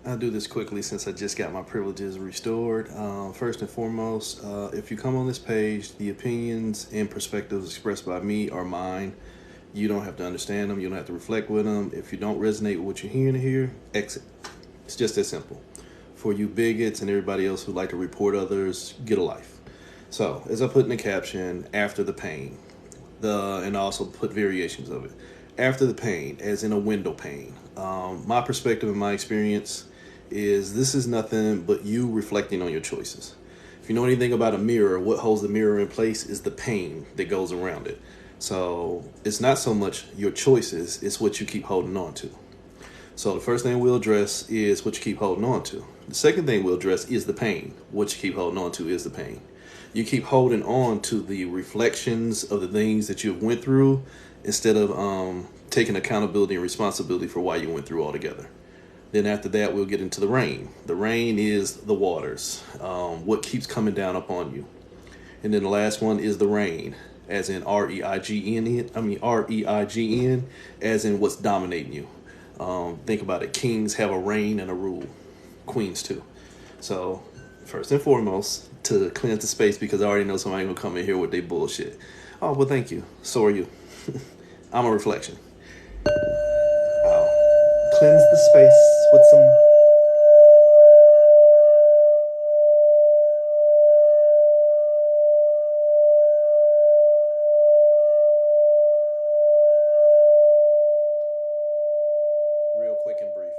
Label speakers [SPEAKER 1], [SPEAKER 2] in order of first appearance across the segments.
[SPEAKER 1] I'll do this quickly since I just got my privileges restored. First and foremost, if you come on this page, the opinions and perspectives expressed by me are mine. You don't have to understand them. You don't have to reflect with them. If you don't resonate with what you're hearing here, exit. It's just that simple. For you bigots and everybody else who like to report others, get a life. So, as I put in the caption, after the pain, and I also put variations of it. After the pain, as in a window pane. My perspective and my experience is this is nothing but you reflecting on your choices. If you know anything about a mirror, what holds the mirror in place is the pane that goes around it. So it's not so much your choices, it's what you keep holding on to. So the first thing we'll address is what you keep holding on to. The second thing we'll address is the pain. What you keep holding on to is the pain. You keep holding on to the reflections of the things that you've went through instead of taking accountability and responsibility for why you went through altogether. Then after that, we'll get into the rain. The rain is the waters, what keeps coming down upon you. And then the last one is the reign, as in R-E-I-G-N. R-E-I-G-N, as in what's dominating you. Think about it. Kings have a reign and a rule. Queens too. So first and foremost, to cleanse the space, because I already know somebody gonna come in here with their bullshit. Oh, well, thank you. So are you. I'm a reflection. I'll cleanse the space with some real quick and brief.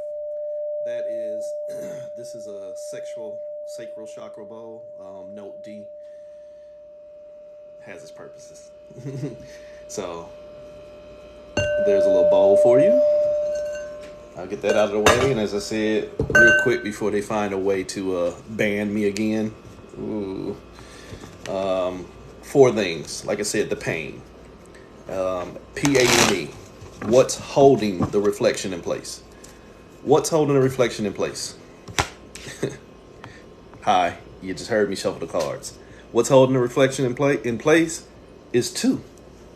[SPEAKER 1] That is, this is a sacral chakra bowl. Note D has its purposes. So there's a little bowl for you. I'll get that out of the way. And as I said, real quick before they find a way to ban me again. Ooh. Four things. Like I said, the pain. P-A-N-E. What's holding the reflection in place? What's holding the reflection in place? Hi, you just heard me shuffle the cards. What's holding the reflection in place is two.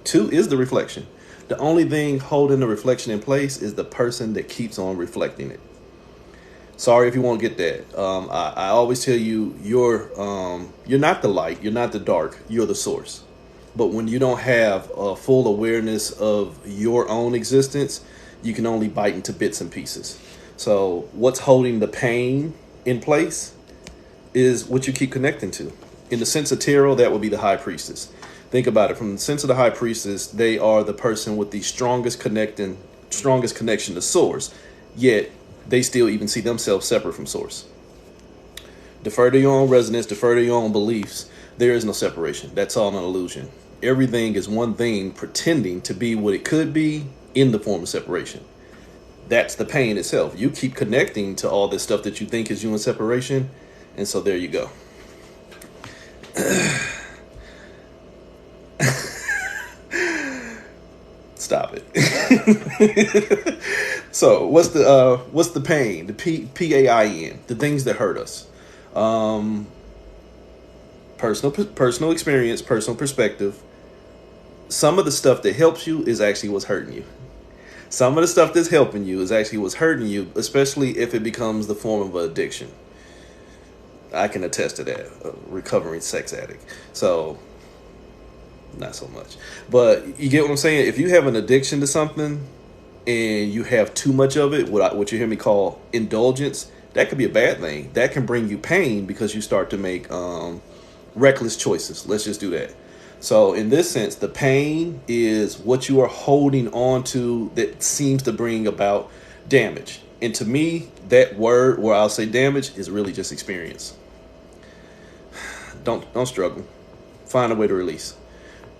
[SPEAKER 1] Two is the reflection. The only thing holding the reflection in place is the person that keeps on reflecting it. Sorry if you won't get that. I always tell you, you're not the light, you're not the dark, you're the source. But when you don't have a full awareness of your own existence, you can only bite into bits and pieces. So what's holding the pain in place is what you keep connecting to. In the sense of tarot, that would be the high priestess. Think about it. From the sense of the high priestess, they are the person with the strongest connection to source, yet they still even see themselves separate from source. Defer to your own resonance, defer to your own beliefs. There is no separation. That's all an illusion. Everything is one thing pretending to be what it could be in the form of separation. That's the pain itself. You keep connecting to all this stuff that you think is you in separation, and so there you go. Stop it. So what's the pain? The Pain, the things that hurt us. Personal experience, personal perspective. Some of the stuff that helps you is actually what's hurting you. Some of the stuff that's helping you is actually what's hurting you, especially if it becomes the form of an addiction. I can attest to that. A recovering sex addict. So, not so much. But you get what I'm saying? If you have an addiction to something and you have too much of it, what you hear me call indulgence, that could be a bad thing. That can bring you pain because you start to make reckless choices. Let's just do that. So in this sense, the pain is what you are holding on to that seems to bring about damage. And to me, that word where I'll say damage is really just experience. Don't struggle. Find a way to release.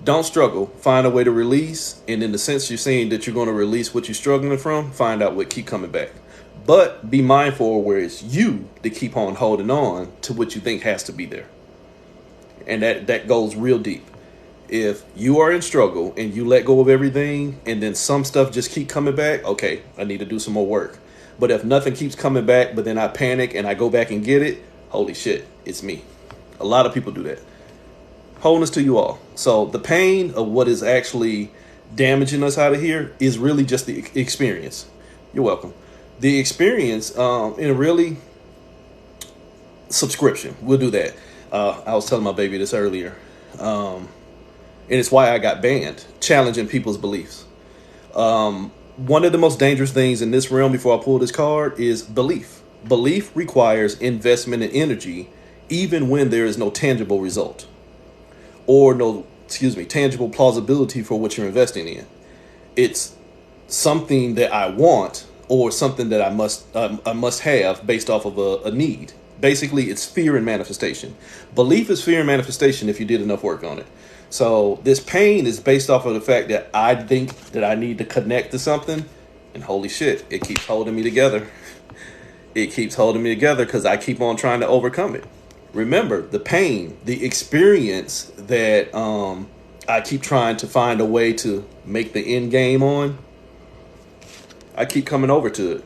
[SPEAKER 1] Don't struggle. Find a way to release. And in the sense you're saying that you're going to release what you're struggling from, find out what keep coming back. But be mindful where it's you that keep on holding on to what you think has to be there. And that goes real deep. If you are in struggle and you let go of everything and then some stuff just keep coming back, okay, I need to do some more work. But if nothing keeps coming back, but then I panic and I go back and get it, holy shit, it's me. A lot of people do that. Wholeness to you all. So the pain of what is actually damaging us out of here is really just the experience. You're welcome. The experience, in really subscription, we'll do that. I was telling my baby this earlier, and it's why I got banned, challenging people's beliefs. One of the most dangerous things in this realm before I pull this card is belief. Belief requires investment and energy, even when there is no tangible result or tangible plausibility for what you're investing in. It's something that I want or something that I must have based off of a need. Basically, it's fear and manifestation. Belief is fear and manifestation if you did enough work on it. So this pain is based off of the fact that I think that I need to connect to something, and holy shit, it keeps holding me together. It keeps holding me together because I keep on trying to overcome it. Remember, the pain, the experience that I keep trying to find a way to make the end game on, I keep coming over to it.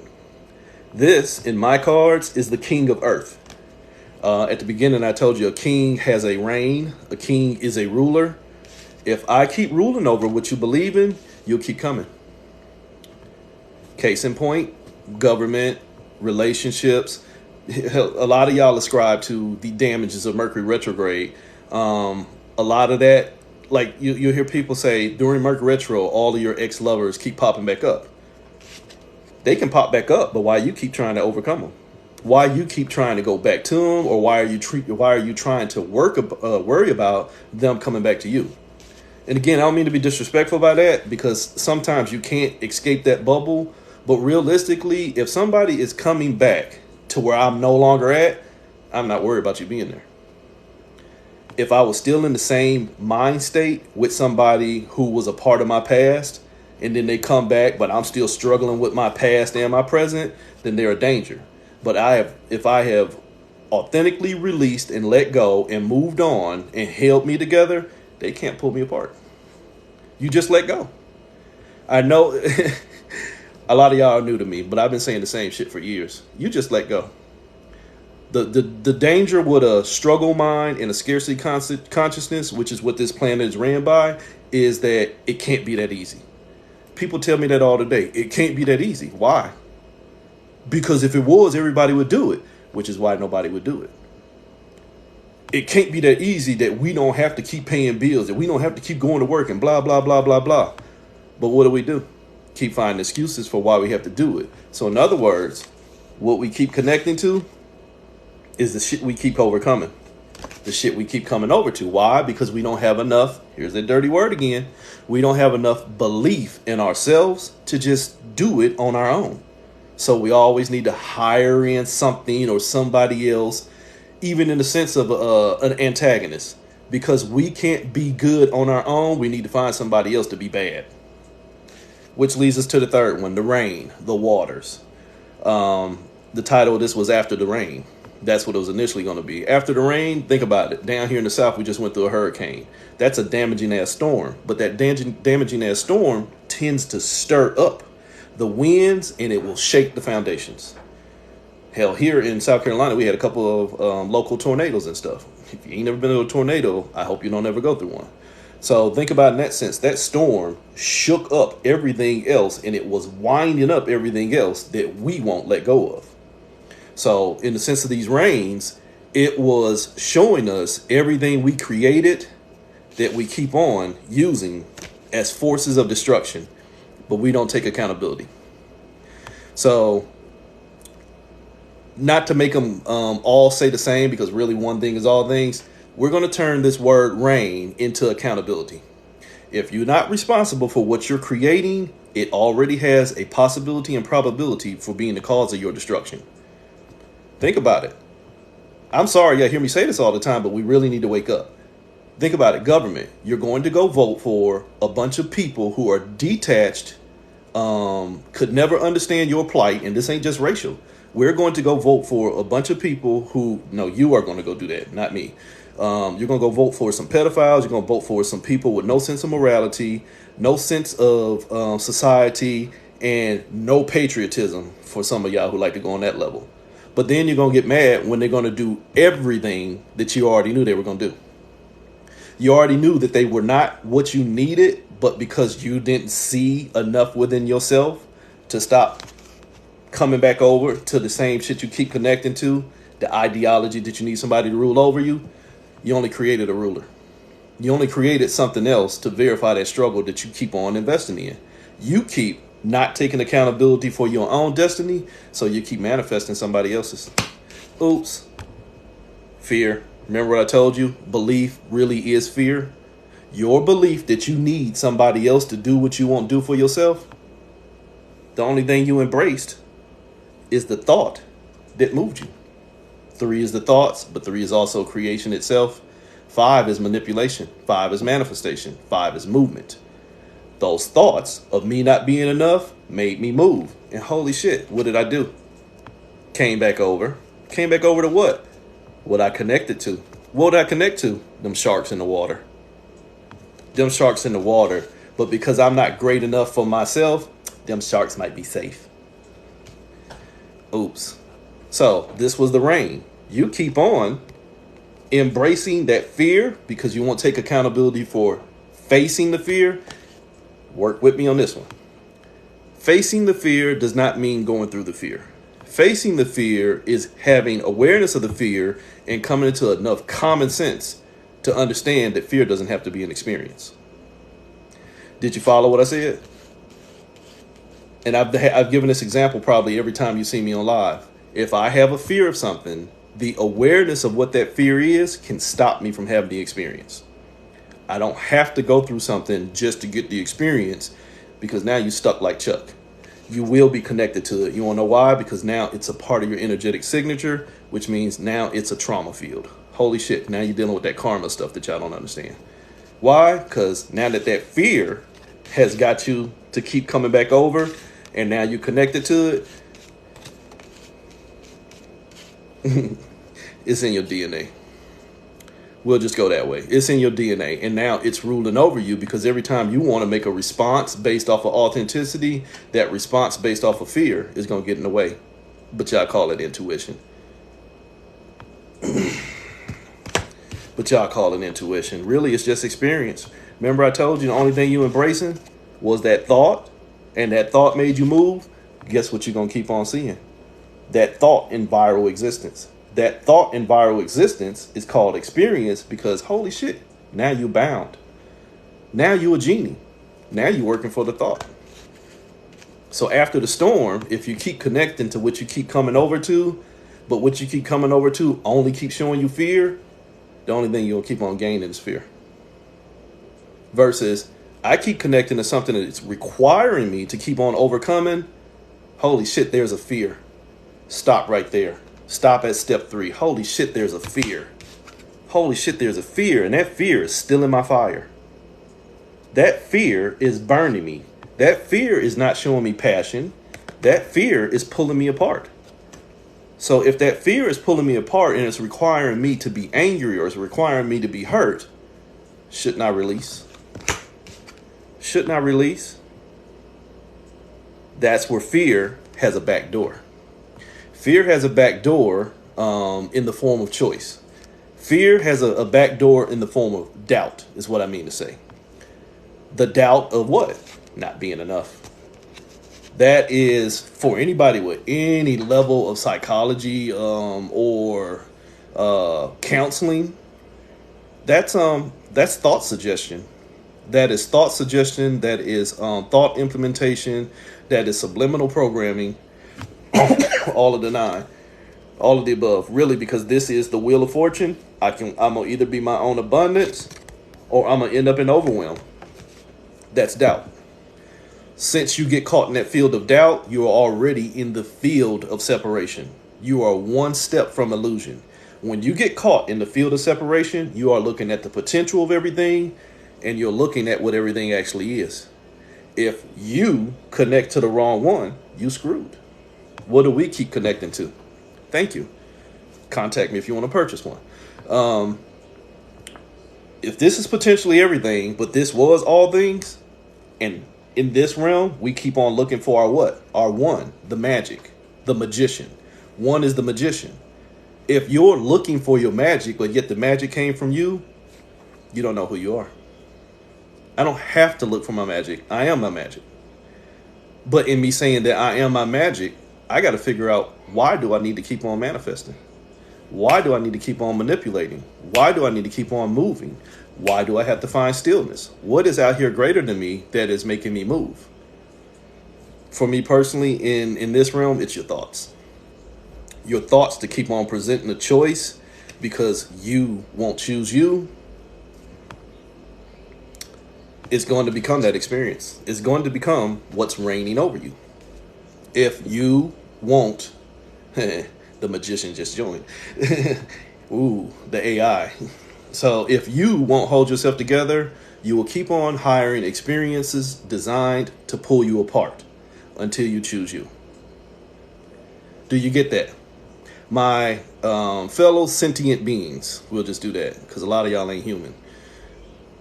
[SPEAKER 1] This, in my cards, is the king of earth. At the beginning, I told you a king has a reign. A king is a ruler. If I keep ruling over what you believe in, you'll keep coming. Case in point, government, relationships. A lot of y'all ascribe to the damages of Mercury retrograde. A lot of that, like you'll hear people say during Mercury retro, all of your ex-lovers keep popping back up. They can pop back up, but why you keep trying to overcome them? Why you keep trying to go back to them, or why are you trying to worry about them coming back to you? And again, I don't mean to be disrespectful by that, because sometimes you can't escape that bubble. But realistically, if somebody is coming back to where I'm no longer at, I'm not worried about you being there. If I was still in the same mind state with somebody who was a part of my past, and then they come back, but I'm still struggling with my past and my present, then they're a danger. But if I have authentically released and let go and moved on and held me together, they can't pull me apart. You just let go. I know a lot of y'all are new to me, but I've been saying the same shit for years. You just let go. The danger with a struggle mind and a scarcity consciousness, which is what this planet is ran by, is that it can't be that easy. People tell me that all the day. It can't be that easy. Why? Because if it was, everybody would do it, which is why nobody would do it. It can't be that easy that we don't have to keep paying bills, that we don't have to keep going to work and blah, blah, blah, blah, blah. But what do? Keep finding excuses for why we have to do it. So in other words, what we keep connecting to is the shit we keep overcoming. The shit we keep coming over to. Why? Because we don't have enough, here's the dirty word again, we don't have enough belief in ourselves to just do it on our own. So we always need to hire in something or somebody else, even in the sense of an antagonist. Because we can't be good on our own, we need to find somebody else to be bad. Which leads us to the third one, the rain, the waters. The title of this was After the Rain. That's what it was initially going to be. After the rain, think about it. Down here in the South, we just went through a hurricane. That's a damaging ass storm. But that damaging ass storm tends to stir up the winds, and it will shake the foundations. Hell, here in South Carolina, we had a couple of local tornadoes and stuff. If you ain't never been to a tornado, I hope you don't ever go through one. So think about it in that sense. That storm shook up everything else, and it was winding up everything else that we won't let go of. So in the sense of these rains, it was showing us everything we created that we keep on using as forces of destruction, but we don't take accountability. So not to make them all say the same, because really one thing is all things, we're going to turn this word rain into accountability. If you're not responsible for what you're creating, it already has a possibility and probability for being the cause of your destruction. Think about it. I'm sorry you hear me say this all the time, but we really need to wake up. Think about it. Government, you're going to go vote for a bunch of people who are detached, could never understand your plight, and this ain't just racial. We're going to go vote for a bunch of people who, no, you are going to go do that, not me. You're going to go vote for some pedophiles. You're going to vote for some people with no sense of morality, no sense of society, and no patriotism for some of y'all who like to go on that level. But then you're going to get mad when they're going to do everything that you already knew they were going to do. You already knew that they were not what you needed, but because you didn't see enough within yourself to stop coming back over to the same shit you keep connecting to, the ideology that you need somebody to rule over you, you only created a ruler. You only created something else to verify that struggle that you keep on investing in. You keep not taking accountability for your own destiny, so you keep manifesting somebody else's. Oops. Fear. Remember what I told you? Belief really is fear. Your belief that you need somebody else to do what you won't do for yourself. The only thing you embraced is the thought that moved you. 3 is the thoughts, but 3 is also creation itself. 5 is manipulation. 5 is manifestation. 5 is movement. Those thoughts of me not being enough made me move. And holy shit, what did I do? Came back over. Came back over to what? What I connected to. What did I connect to? Them sharks in the water. Them sharks in the water. But because I'm not great enough for myself, them sharks might be safe. Oops. So this was the rain. You keep on embracing that fear because you won't take accountability for facing the fear. Work with me on this one. Facing the fear does not mean going through the fear. Facing the fear is having awareness of the fear and coming into enough common sense to understand that fear doesn't have to be an experience. Did you follow what I said? And I've given this example probably every time you see me on live. If I have a fear of something, the awareness of what that fear is can stop me from having the experience. I don't have to go through something just to get the experience, because now you're stuck like Chuck. You will be connected to it. You want to know why? Because now it's a part of your energetic signature, which means now it's a trauma field. Holy shit, now you're dealing with that karma stuff that y'all don't understand. Why? Because now that fear has got you to keep coming back over, and now you're connected to it, it's in your DNA. We'll just go that way. It's in your DNA. And now it's ruling over you, because every time you want to make a response based off of authenticity, that response based off of fear is going to get in the way. But y'all call it intuition. Really, it's just experience. Remember I told you the only thing you embracing was that thought, and that thought made you move. Guess what you're going to keep on seeing? That thought in viral existence. That thought in viral existence is called experience, because holy shit, now you bound. Now you a genie. Now you working for the thought. So after the storm, if you keep connecting to what you keep coming over to, but what you keep coming over to only keeps showing you fear, the only thing you'll keep on gaining is fear. Versus I keep connecting to something that's requiring me to keep on overcoming. Holy shit, there's a fear. Stop right there. Stop at step 3. Holy shit, there's a fear. Holy shit, there's a fear. And that fear is still in my fire. That fear is burning me. That fear is not showing me passion. That fear is pulling me apart. So if that fear is pulling me apart and it's requiring me to be angry, or it's requiring me to be hurt, shouldn't I release? Shouldn't I release? That's where fear has a back door. Fear has a back door in the form of choice. Fear has a back door in the form of doubt, is what I mean to say. The doubt of what? Not being enough. That is for anybody with any level of psychology or counseling. That's thought suggestion. That is thought suggestion. That is thought implementation. That is subliminal programming. All of the 9, all of the above, really, because this is the wheel of fortune. I'm gonna either be my own abundance, or I'm gonna end up in overwhelm. That's doubt. Since you get caught in that field of doubt, you are already in the field of separation. You are one step from illusion. When you get caught in the field of separation, you are looking at the potential of everything, and you're looking at what everything actually is. If you connect to the wrong one, you screwed. What do we keep connecting to? Thank you. Contact me if you want to purchase one. If this is potentially everything, but this was all things, and in this realm, we keep on looking for our what? Our one, the magic, the magician. One is the magician. If you're looking for your magic, but yet the magic came from you, you don't know who you are. I don't have to look for my magic. I am my magic. But in me saying that I am my magic, I got to figure out, why do I need to keep on manifesting? Why do I need to keep on manipulating? Why do I need to keep on moving? Why do I have to find stillness? What is out here greater than me that is making me move? For me personally, in this realm, it's your thoughts. Your thoughts to keep on presenting a choice because you won't choose you. It's going to become that experience. It's going to become what's reigning over you. If you won't, the magician just joined. Ooh, the AI. So if you won't hold yourself together, you will keep on hiring experiences designed to pull you apart until you choose you. Do you get that? My fellow sentient beings, we'll just do that because a lot of y'all ain't human.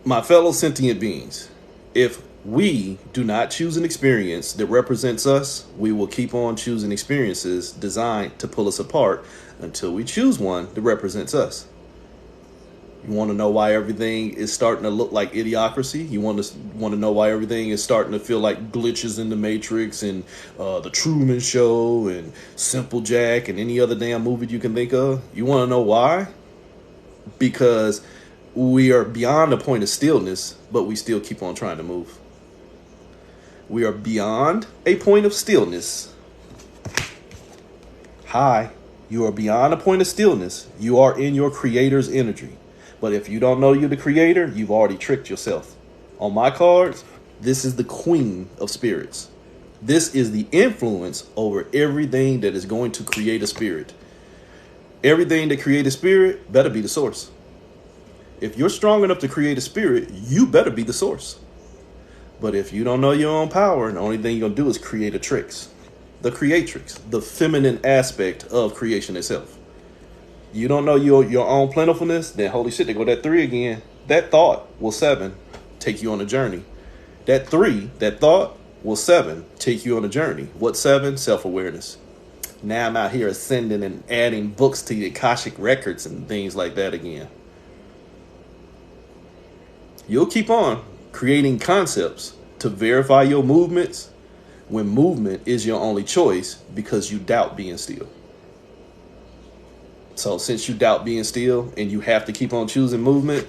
[SPEAKER 1] My fellow sentient beings, if we do not choose an experience that represents us, we will keep on choosing experiences designed to pull us apart until we choose one that represents us. You want to know why everything is starting to look like idiocracy? You want to know why everything is starting to feel like glitches in the Matrix and the Truman Show and Simple Jack and any other damn movie you can think of? You want to know why? Because we are beyond the point of stillness, but we still keep on trying to move. We are beyond a point of stillness. Hi, you are beyond a point of stillness. You are in your creator's energy. But if you don't know you're the creator, you've already tricked yourself. On my cards, this is the queen of spirits. This is the influence over everything that is going to create a spirit. Everything that creates a spirit better be the source. If you're strong enough to create a spirit, you better be the source. But if you don't know your own power, the only thing you're going to do is create a tricks. The creatrix, the feminine aspect of creation itself. You don't know your own plentifulness, then holy shit, they go that 3 again. That thought will 7 take you on a journey. That 3, that thought will 7 take you on a journey. What 7? Self-awareness. Now I'm out here ascending and adding books to the Akashic records and things like that again. You'll keep on creating concepts to verify your movements when movement is your only choice because you doubt being still. So since you doubt being still and you have to keep on choosing movement,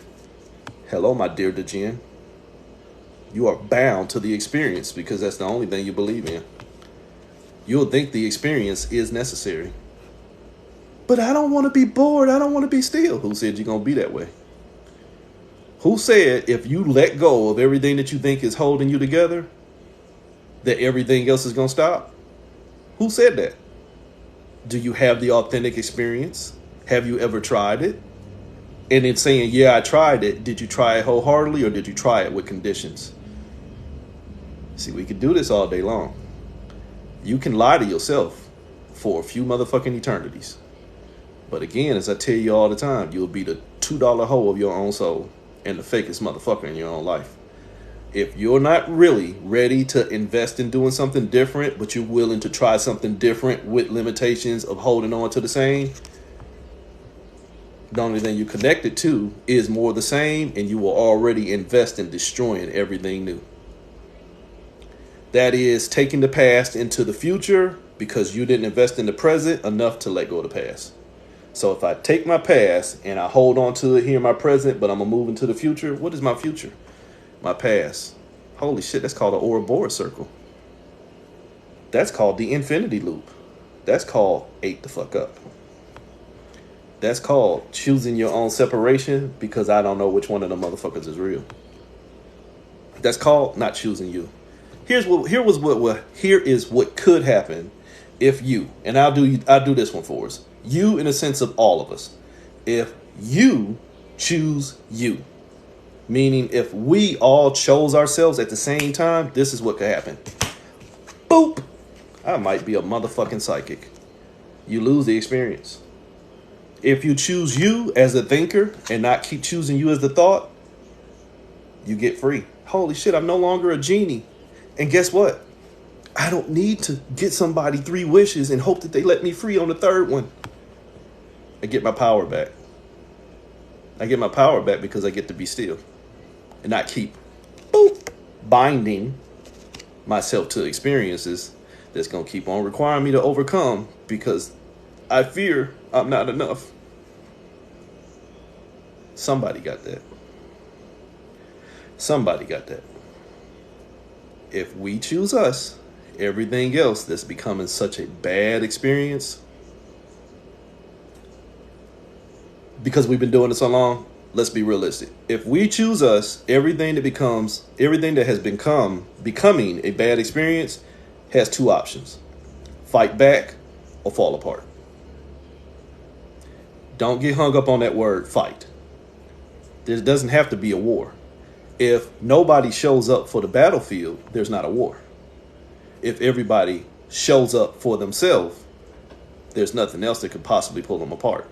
[SPEAKER 1] hello, my dear Dejin. You are bound to the experience because that's the only thing you believe in. You'll think the experience is necessary. But I don't want to be bored. I don't want to be still. Who said you're going to be that way? Who said if you let go of everything that you think is holding you together, that everything else is going to stop? Who said that? Do you have the authentic experience? Have you ever tried it? And in saying, yeah, I tried it, did you try it wholeheartedly or did you try it with conditions? See, we could do this all day long. You can lie to yourself for a few motherfucking eternities. But again, as I tell you all the time, you'll be the $2 hoe of your own soul and the fakest motherfucker in your own life. If you're not really ready to invest in doing something different, but you're willing to try something different with limitations of holding on to the same, the only thing you're connected to is more of the same, and you will already invest in destroying everything new. That is taking the past into the future because you didn't invest in the present enough to let go of the past. So if I take my past and I hold on to it here in my present, but I'm going to move into the future, what is my future? My past. Holy shit, that's called an Ouroboros circle. That's called the infinity loop. That's called ate the fuck up. That's called choosing your own separation because I don't know which one of the motherfuckers is real. That's called not choosing you. Here is what could happen if you, and I'll do this one for us. You in a sense of all of us. If you choose you. Meaning if we all chose ourselves at the same time, this is what could happen. Boop. I might be a motherfucking psychic. You lose the experience. If you choose you as a thinker and not keep choosing you as the thought, you get free. Holy shit, I'm no longer a genie. And guess what? I don't need to get somebody 3 wishes and hope that they let me free on the 3rd one. I get my power back. I get my power back because I get to be still and not keep binding myself to experiences that's going to keep on requiring me to overcome because I fear I'm not enough. Somebody got that. Somebody got that. If we choose us, everything else that's becoming such a bad experience, because we've been doing it so long, let's be realistic. If we choose us, everything that has becoming a bad experience has two options: fight back or fall apart. Don't get hung up on that word fight. There doesn't have to be a war. If nobody shows up for the battlefield, there's not a war. If everybody shows up for themselves, there's nothing else that could possibly pull them apart.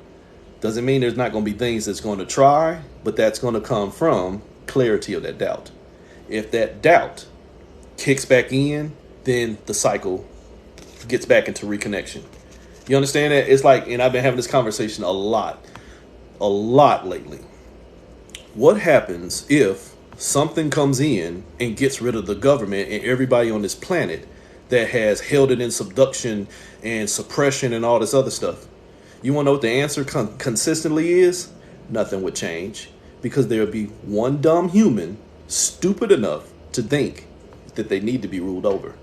[SPEAKER 1] Doesn't mean there's not going to be things that's going to try, but that's going to come from clarity of that doubt. If that doubt kicks back in, then the cycle gets back into reconnection. You understand that? It's like, and I've been having this conversation a lot lately. What happens if something comes in and gets rid of the government and everybody on this planet that has held it in subduction and suppression and all this other stuff? You want to know what the answer consistently is? Nothing would change, because there would be one dumb human stupid enough to think that they need to be ruled over.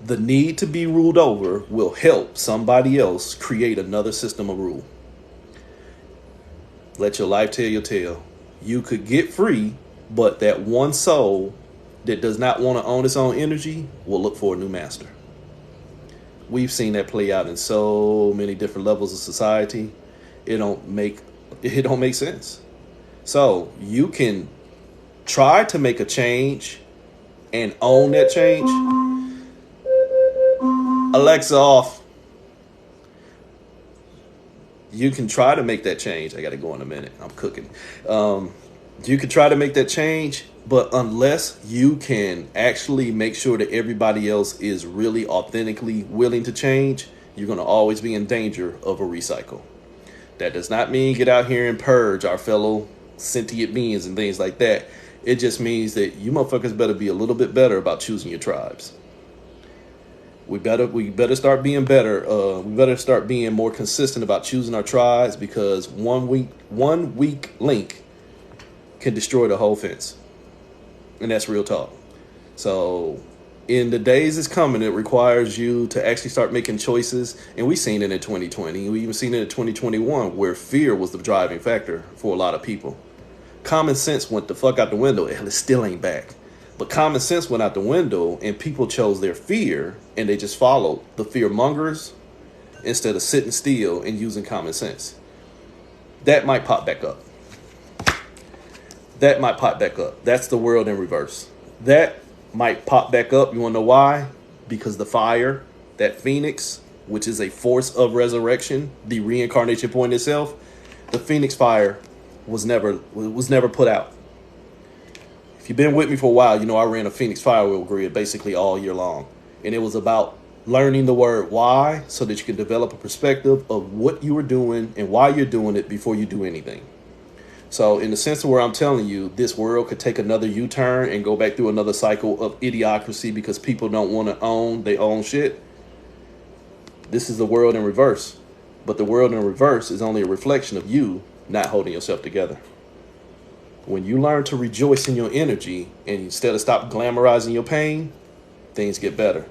[SPEAKER 1] The need to be ruled over will help somebody else create another system of rule. Let your life tell your tale. You could get free, but that one soul that does not want to own its own energy will look for a new master. We've seen that play out in so many different levels of society. It don't make sense. So you can try to make a change and own that change. Alexa off. You can try to make that change. I got to go in a minute. I'm cooking. You can try to make that change, but unless you can actually make sure that everybody else is really authentically willing to change, you're going to always be in danger of a recycle. That does not mean get out here and purge our fellow sentient beings and things like that. It just means that you motherfuckers better be a little bit better about choosing your tribes. We better start being better. We better start being more consistent about choosing our tribes, because one weak link can destroy the whole fence. And that's real talk. So in the days that's coming, it requires you to actually start making choices. And we've seen it in 2020. We even seen it in 2021, where fear was the driving factor for a lot of people. Common sense went the fuck out the window. It still ain't back. But common sense went out the window, and people chose their fear, and they just followed the fear mongers instead of sitting still and using common sense. That might pop back up. That's the world in reverse. That might pop back up. You want to know why? Because the fire, that phoenix, which is a force of resurrection, the reincarnation point itself, the phoenix fire was never put out. If you've been with me for a while, you know I ran a Phoenix Firewall grid basically all year long. And it was about learning the word why, so that you can develop a perspective of what you are doing and why you're doing it before you do anything. So in the sense of where I'm telling you, this world could take another U-turn and go back through another cycle of idiocracy because people don't want to own their own shit. This is the world in reverse. But the world in reverse is only a reflection of you not holding yourself together. When you learn to rejoice in your energy and instead of stop glamorizing your pain, things get better.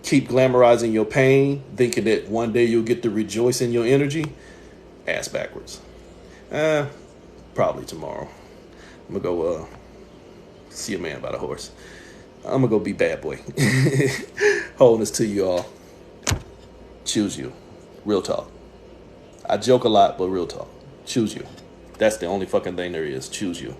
[SPEAKER 1] Keep glamorizing your pain, thinking that one day you'll get to rejoice in your energy, ass backwards. Probably tomorrow. I'm going to go see a man by the horse. I'm going to go be bad boy. Holding this to you all. Choose you. Real talk. I joke a lot, but real talk. Choose you. That's the only fucking thing there is. Choose you.